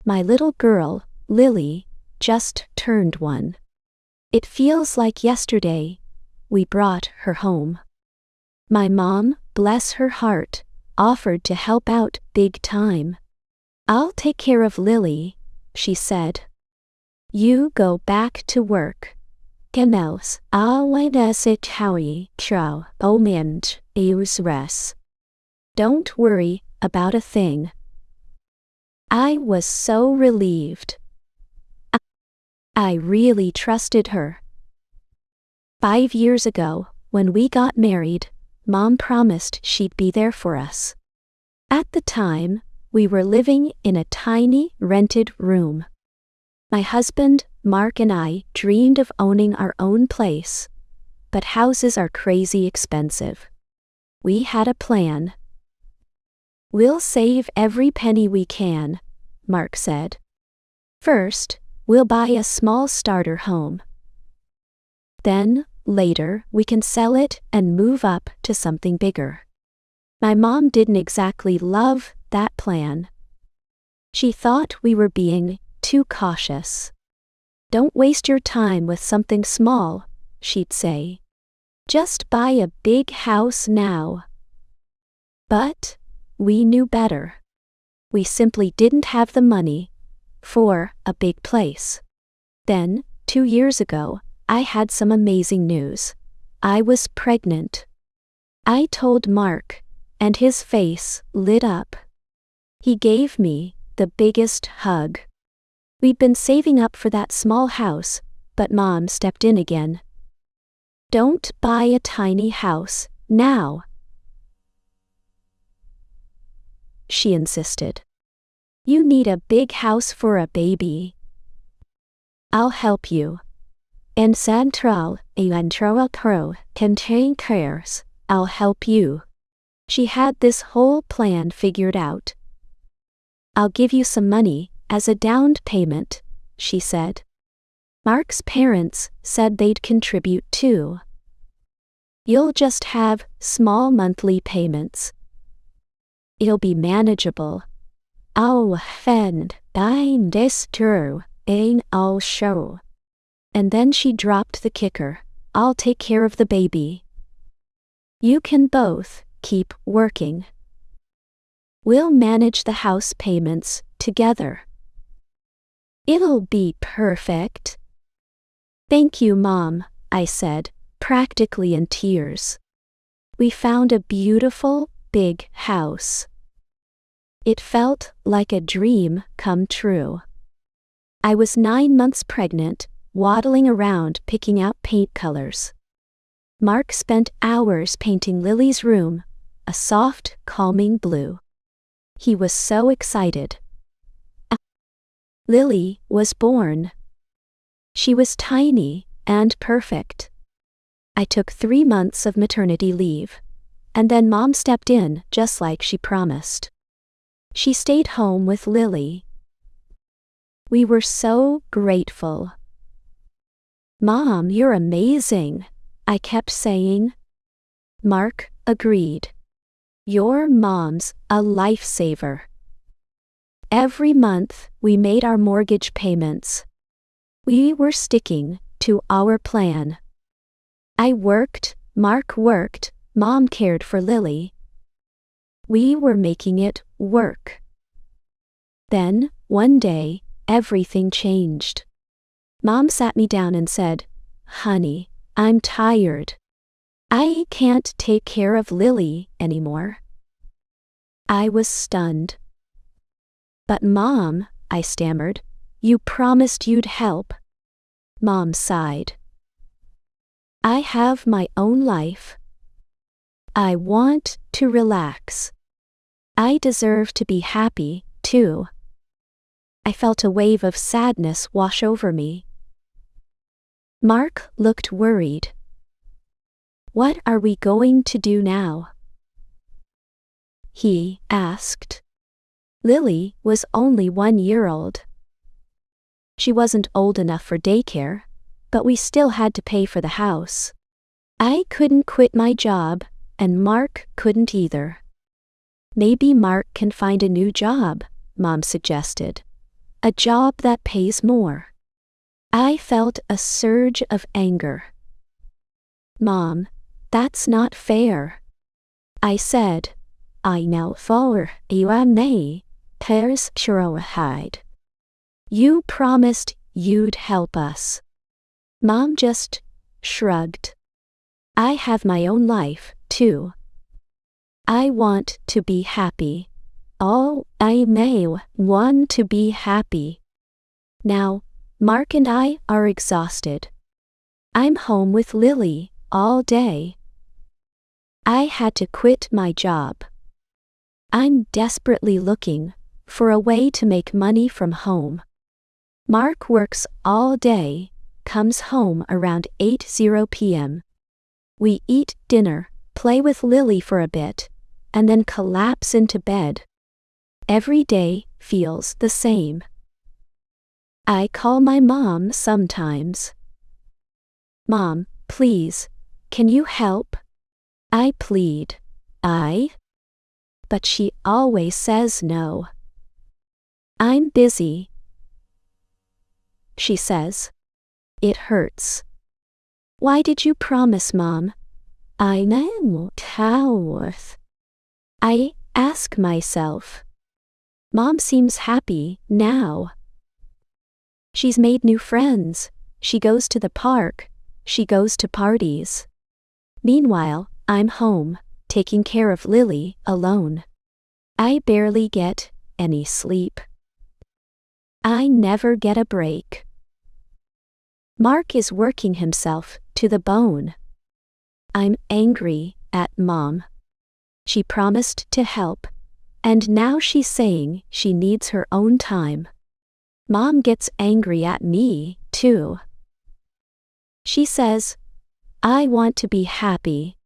My little girl, Lily, just turned 1. It feels like yesterday we brought her home. My mom, bless her heart, offered to help out big time. "I'll take care of Lily," she said. "You go back to work. Canals, Don't worry about a thing." I was so relieved. I really trusted her. 5 years ago, when we got married, Mom promised she'd be there for us. At the time, we were living in a tiny, rented room. My husband, Mark, and I dreamed of owning our own place, but houses are crazy expensive. We had a plan. "We'll save every penny we can," Mark said. "First, we'll buy a small starter home. Then, later, we can sell it and move up to something bigger." My mom didn't exactly love that plan. She thought we were being too cautious. "Don't waste your time with something small," she'd say. "Just buy a big house now." But we knew better. We simply didn't have the money for a big place. Then, 2 years ago, I had some amazing news. I was pregnant. I told Mark, and his face lit up. He gave me the biggest hug. We'd been saving up for that small house, but Mom stepped in again. "Don't buy a tiny house now," she insisted. "You need a big house for a baby." "I'll help you. And Central Pro contain cares. I'll help you." She had this whole plan figured out. "I'll give you some money as a down payment," she said. Mark's parents said they'd contribute too. "You'll just have small monthly payments. It'll be manageable. I'll fend dine this through, and I'll show." And then she dropped the kicker. "I'll take care of the baby. You can both keep working. We'll manage the house payments together. It'll be perfect." "Thank you, Mom," I said, practically in tears. We found a beautiful, big house. It felt like a dream come true. I was 9 months pregnant, waddling around picking out paint colors. Mark spent hours painting Lily's room, a soft, calming blue. He was so excited. Lily was born. She was tiny and perfect. I took 3 months of maternity leave, and then Mom stepped in just like she promised. She stayed home with Lily. We were so grateful. "Mom, you're amazing," I kept saying. Mark agreed. "Your mom's a lifesaver." Every month, we made our mortgage payments. We were sticking to our plan. I worked, Mark worked, Mom cared for Lily. We were making it work. Then, one day, everything changed. Mom sat me down and said, "Honey, I'm tired. I can't take care of Lily anymore." I was stunned. "But Mom," I stammered, "you promised you'd help." Mom sighed. "I have my own life. I want to relax. I deserve to be happy, too." I felt a wave of sadness wash over me. Mark looked worried. "What are we going to do now?" he asked. Lily was only 1 year old. She wasn't old enough for daycare, but we still had to pay for the house. I couldn't quit my job, and Mark couldn't either. "Maybe Mark can find a new job," Mom suggested. a job that pays more. I felt a surge of anger. Mom, that's not fair. I said, I know for you and me, there's sure hide. You promised you'd help us. Mom just shrugged. I have my own life, too. I want to be happy. Oh, I may want to be happy. Now, Mark and I are exhausted. I'm home with Lily all day. I had to quit my job. I'm desperately looking for a way to make money from home. Mark works all day, comes home around 8:00 p.m. We eat dinner, play with Lily for a bit, and then collapse into bed. Every day feels the same. I call my mom sometimes. Mom, please, can you help? I plead. But she always says no. I'm busy, she says. It hurts. Why did you promise, Mom? I know Howarth. I ask myself. Mom seems happy now. She's made new friends. She goes to the park. She goes to parties. Meanwhile, I'm home, taking care of Lily alone. I barely get any sleep. I never get a break. Mark is working himself to the bone. I'm angry at Mom. She promised to help, and now she's saying she needs her own time. Mom gets angry at me, too. She says, I want to be happy.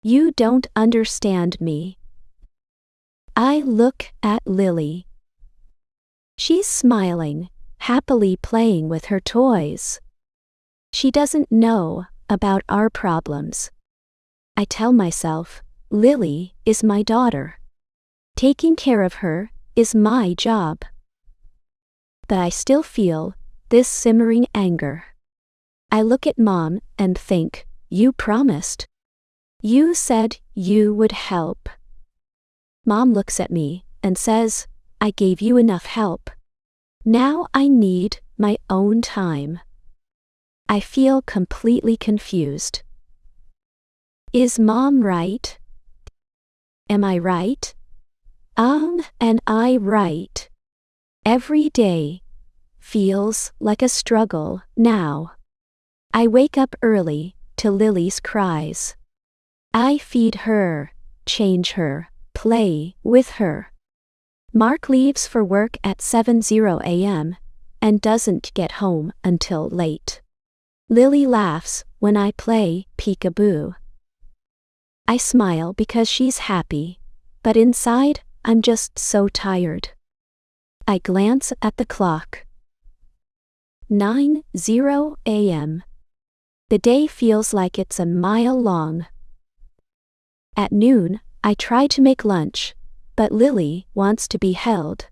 You don't understand me. I look at Lily. She's smiling, happily playing with her toys. She doesn't know about our problems. I tell myself, Lily is my daughter. Taking care of her is my job. But I still feel this simmering anger. I look at Mom and think, you promised. You said you would help. Mom looks at me and says, I gave you enough help. Now I need my own time. I feel completely confused. Is Mom right? Am I right? And I right. Every day feels like a struggle now. I wake up early to Lily's cries. I feed her, change her, play with her. Mark leaves for work at 7:00 a.m. and doesn't get home until late. Lily laughs when I play peekaboo. I smile because she's happy, but inside I'm just so tired. I glance at the clock. 9:00 a.m. The day feels like it's a mile long. At noon, I try to make lunch, but Lily wants to be held.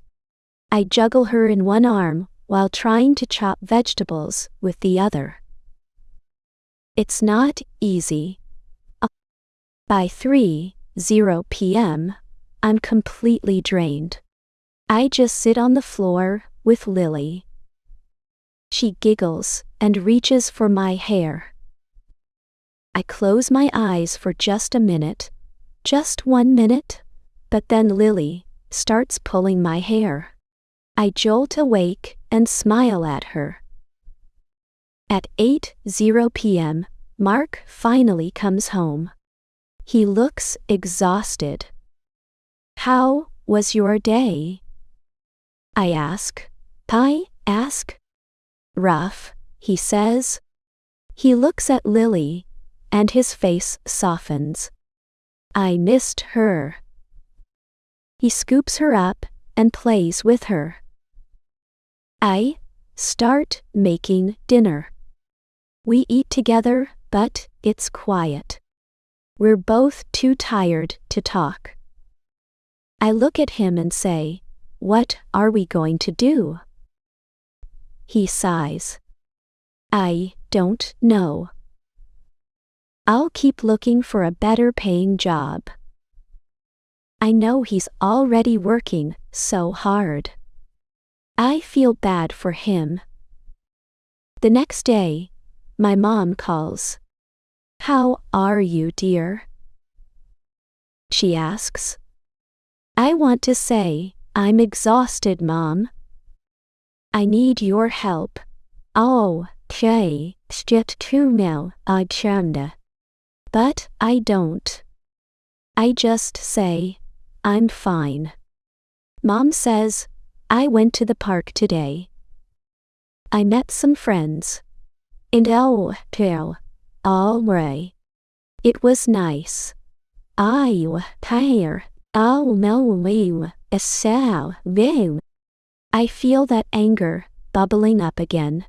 I juggle her in one arm while trying to chop vegetables with the other. It's not easy. By 3:00 p.m., I'm completely drained. I just sit on the floor with Lily. She giggles and reaches for my hair. I close my eyes for just a minute, just 1 minute, but then Lily starts pulling my hair. I jolt awake and smile at her. At 8:00 p.m., Mark finally comes home. He looks exhausted. How was your day? I ask. Rough, he says. He looks at Lily, and his face softens. I missed her. He scoops her up and plays with her. I start making dinner. We eat together, but it's quiet. We're both too tired to talk. I look at him and say, what are we going to do? he sighs. I don't know. I'll keep looking for a better paying job. I know he's already working so hard. I feel bad for him. The next day, my mom calls. How are you, dear? She asks. I want to say, I'm exhausted, Mom. I need your help. Oh, okay, but I don't. I just say, I'm fine. Mom says, I went to the park today. I met some friends. And all right. It was nice. I feel that anger bubbling up again.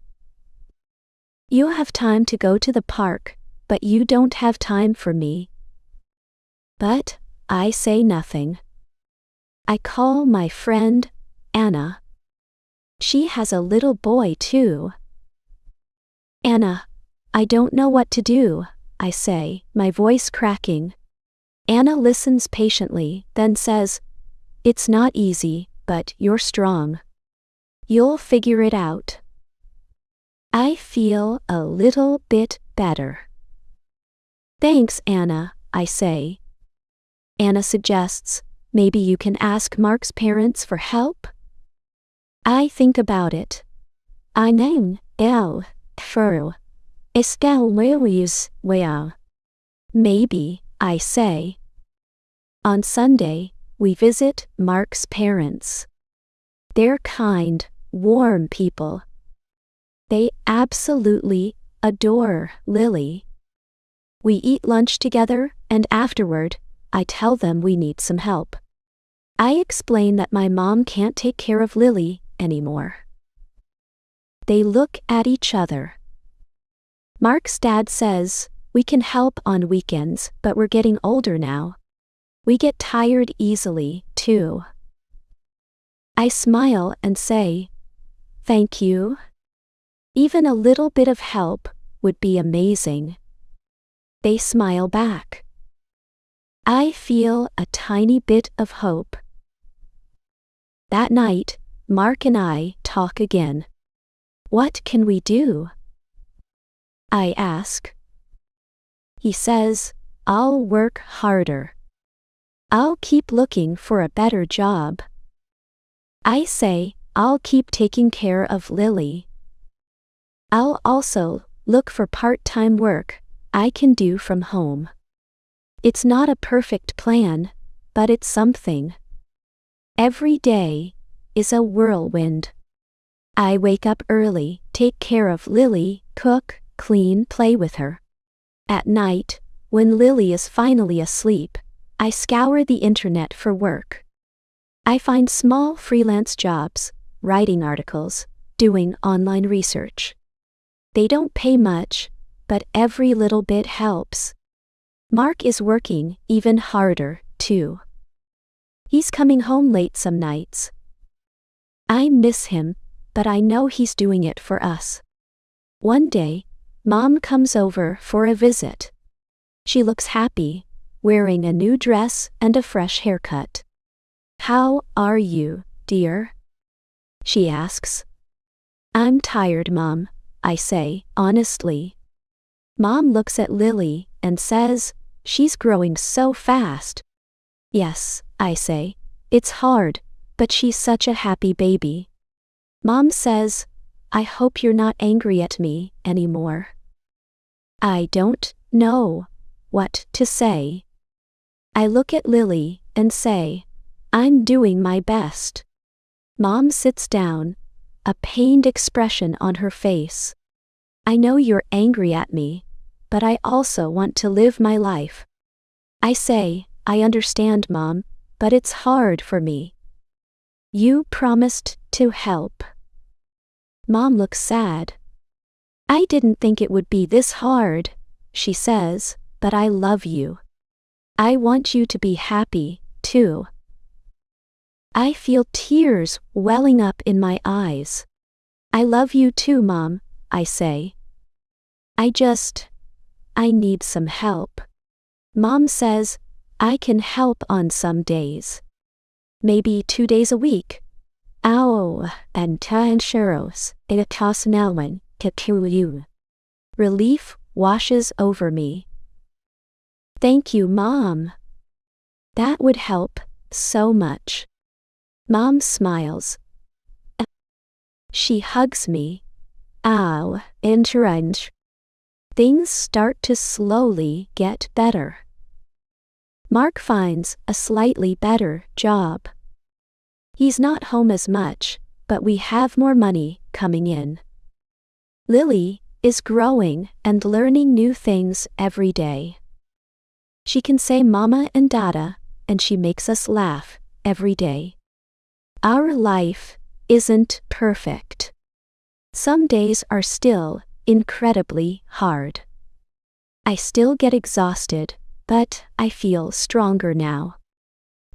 You have time to go to the park, but you don't have time for me. But I say nothing. I call my friend, Anna. She has a little boy too. Anna, I don't know what to do, I say, my voice cracking. Anna listens patiently, then says, It's not easy, but you're strong. You'll figure it out. I feel a little bit better. Thanks, Anna, I say. Anna suggests, maybe you can ask Mark's parents for help? I think about it. I name Maybe, I say. On Sunday, we visit Mark's parents. They're kind, warm people. They absolutely adore Lily. We eat lunch together, and afterward, I tell them we need some help. I explain that my mom can't take care of Lily anymore. They look at each other. Mark's dad says, we can help on weekends, but we're getting older now. We get tired easily, too. I smile and say, Thank you. Even a little bit of help would be amazing. They smile back. I feel a tiny bit of hope. That night, Mark and I talk again. What can we do? I ask. He says, I'll work harder. I'll keep looking for a better job. I say, I'll keep taking care of Lily. I'll also look for part-time work I can do from home. It's not a perfect plan, but it's something. Every day is a whirlwind. I wake up early, take care of Lily, cook, clean, play with her. At night, when Lily is finally asleep, I scour the internet for work. I find small freelance jobs, writing articles, doing online research. They don't pay much, but every little bit helps. Mark is working even harder, too. He's coming home late some nights. I miss him, but I know he's doing it for us. One day, Mom comes over for a visit. She looks happy, wearing a new dress and a fresh haircut. How are you, dear? She asks. I'm tired, Mom, I say, honestly. Mom looks at Lily and says, She's growing so fast. Yes, I say, it's hard, but she's such a happy baby. Mom says, I hope you're not angry at me anymore. I don't know what to say. I look at Lily and say, I'm doing my best. Mom sits down, a pained expression on her face. I know you're angry at me, but I also want to live my life. I say, I understand, Mom, but it's hard for me. You promised to help. Mom looks sad. I didn't think it would be this hard, she says, but I love you. I want you to be happy, too. I feel tears welling up in my eyes. I love you too, Mom, I say. I need some help. Mom says, I can help on some days. Maybe 2 days a week. And churros, naman, kikuyu. Relief washes over me. Thank you, Mom. That would help so much. Mom smiles. She hugs me. Encourage. Things start to slowly get better. Mark finds a slightly better job. He's not home as much, but we have more money coming in. Lily is growing and learning new things every day. She can say Mama and Dada, and she makes us laugh every day. Our life isn't perfect. Some days are still incredibly hard. I still get exhausted, but I feel stronger now.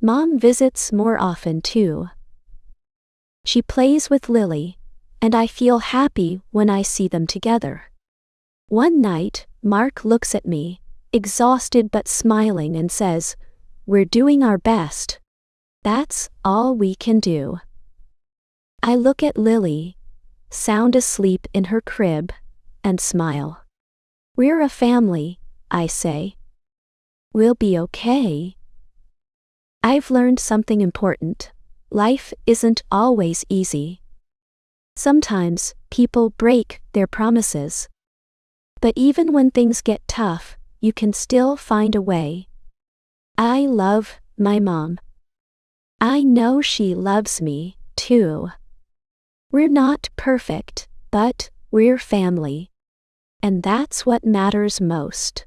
Mom visits more often too. She plays with Lily, and I feel happy when I see them together. One night, Mark looks at me, exhausted but smiling, and says, "We're doing our best. That's all we can do." I look at Lily, sound asleep in her crib, and smile. "We're a family," I say. "We'll be okay." I've learned something important. Life isn't always easy. Sometimes people break their promises. But even when things get tough, you can still find a way. I love my mom. I know she loves me, too. We're not perfect, but we're family. And that's what matters most.